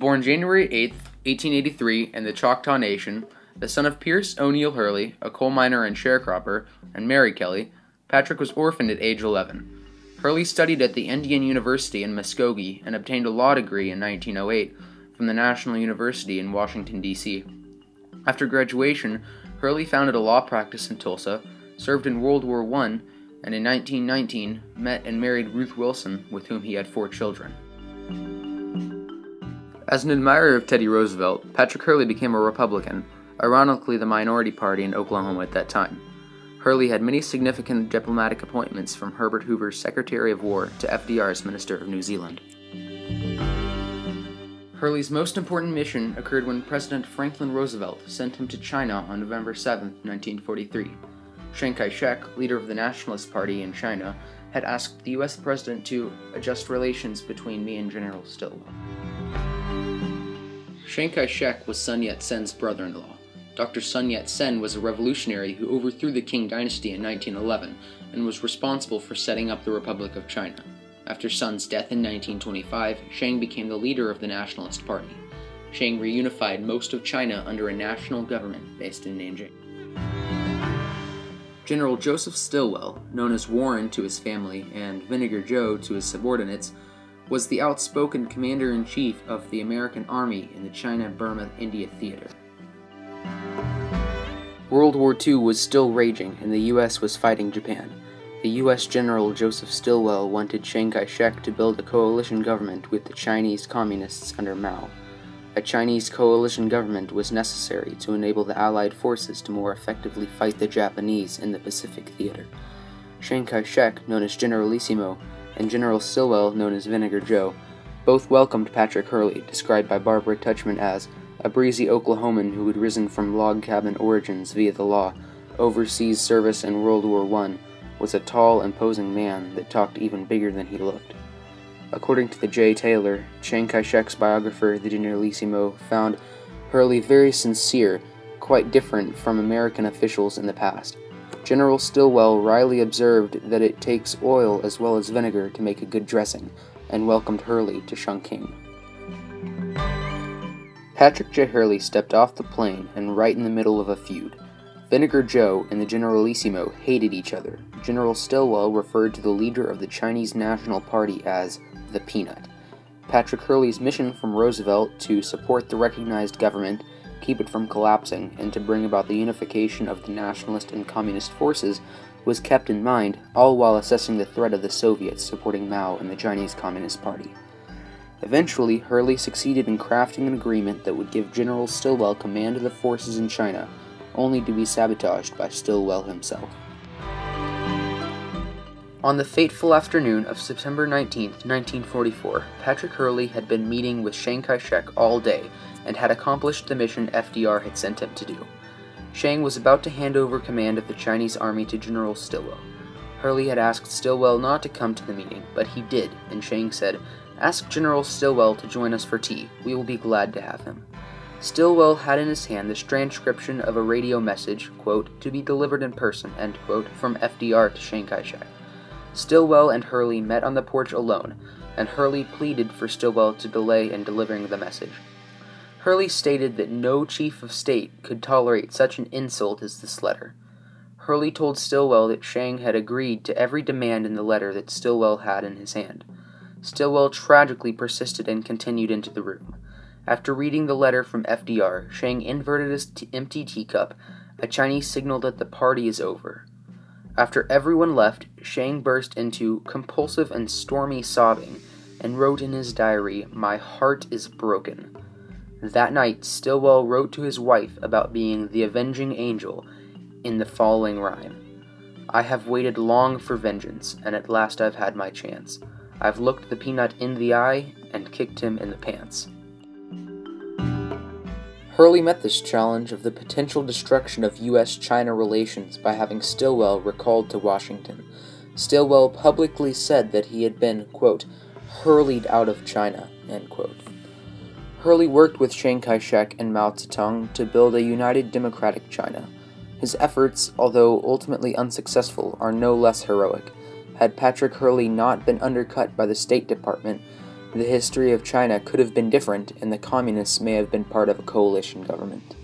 Born January 8, 1883, in the Choctaw Nation, the son of Pierce O'Neill Hurley, a coal miner and sharecropper, and Mary Kelly, Patrick was orphaned at age 11. Hurley studied at the Indiana University in Muskogee and obtained a law degree in 1908 from the National University in Washington, D.C. After graduation, Hurley founded a law practice in Tulsa, served in World War I, and in 1919 met and married Ruth Wilson, with whom he had 4 children. As an admirer of Teddy Roosevelt, Patrick Hurley became a Republican, ironically the minority party in Oklahoma at that time. Hurley had many significant diplomatic appointments, from Herbert Hoover's Secretary of War to FDR's Minister of New Zealand. Hurley's most important mission occurred when President Franklin Roosevelt sent him to China on November 7, 1943. Chiang Kai-shek, leader of the Nationalist Party in China, had asked the U.S. President to adjust relations between me and General Stilwell. Chiang Kai-shek was Sun Yat-sen's brother-in-law. Dr. Sun Yat-sen was a revolutionary who overthrew the Qing dynasty in 1911 and was responsible for setting up the Republic of China. After Sun's death in 1925, Chiang became the leader of the Nationalist Party. Chiang reunified most of China under a national government based in Nanjing. General Joseph Stilwell, known as Warren to his family and Vinegar Joe to his subordinates, was the outspoken commander-in-chief of the American Army in the China-Burma-India theater. World War II was still raging, and the U.S. was fighting Japan. The U.S. General Joseph Stilwell wanted Chiang Kai-shek to build a coalition government with the Chinese Communists under Mao. A Chinese coalition government was necessary to enable the Allied forces to more effectively fight the Japanese in the Pacific theater. Chiang Kai-shek, known as Generalissimo, and General Stilwell, known as Vinegar Joe, both welcomed Patrick Hurley, described by Barbara Tuchman as a breezy Oklahoman who had risen from log cabin origins via the law, overseas service in World War I, was a tall, imposing man that talked even bigger than he looked. According to the J. Taylor, Chiang Kai-shek's biographer, the Generalissimo, found Hurley very sincere, quite different from American officials in the past. General Stilwell wryly observed that it takes oil as well as vinegar to make a good dressing, and welcomed Hurley to Chongqing. Patrick J. Hurley stepped off the plane and right in the middle of a feud. Vinegar Joe and the Generalissimo hated each other. General Stilwell referred to the leader of the Chinese National Party as the Peanut. Patrick Hurley's mission from Roosevelt to support the recognized government, keep it from collapsing, and to bring about the unification of the nationalist and communist forces was kept in mind, all while assessing the threat of the Soviets supporting Mao and the Chinese Communist Party. Eventually, Hurley succeeded in crafting an agreement that would give General Stilwell command of the forces in China, only to be sabotaged by Stilwell himself. On the fateful afternoon of September 19, 1944, Patrick Hurley had been meeting with Chiang Kai-shek all day and had accomplished the mission FDR had sent him to do. Chiang was about to hand over command of the Chinese army to General Stilwell. Hurley had asked Stilwell not to come to the meeting, but he did, and Chiang said, "Ask General Stilwell to join us for tea. We will be glad to have him." Stilwell had in his hand the transcription of a radio message, quote, "to be delivered in person," end quote, from FDR to Chiang Kai-shek. Stilwell and Hurley met on the porch alone, and Hurley pleaded for Stilwell to delay in delivering the message. Hurley stated that no chief of state could tolerate such an insult as this letter. Hurley told Stilwell that Chiang had agreed to every demand in the letter that Stilwell had in his hand. Stillwell tragically persisted and continued into the room. After reading the letter from FDR, Chiang inverted his empty teacup, a Chinese signal that the party is over. After everyone left, Chiang burst into compulsive and stormy sobbing and wrote in his diary, "My heart is broken." That night, Stillwell wrote to his wife about being the avenging angel in the following rhyme: "I have waited long for vengeance, and at last I've had my chance. I've looked the peanut in the eye and kicked him in the pants." Hurley met this challenge of the potential destruction of U.S.-China relations by having Stilwell recalled to Washington. Stilwell publicly said that he had been, quote, "hurled out of China," end quote. Hurley worked with Chiang Kai-shek and Mao Zedong to build a united democratic China. His efforts, although ultimately unsuccessful, are no less heroic. Had Patrick Hurley not been undercut by the State Department, the history of China could have been different, and the communists may have been part of a coalition government.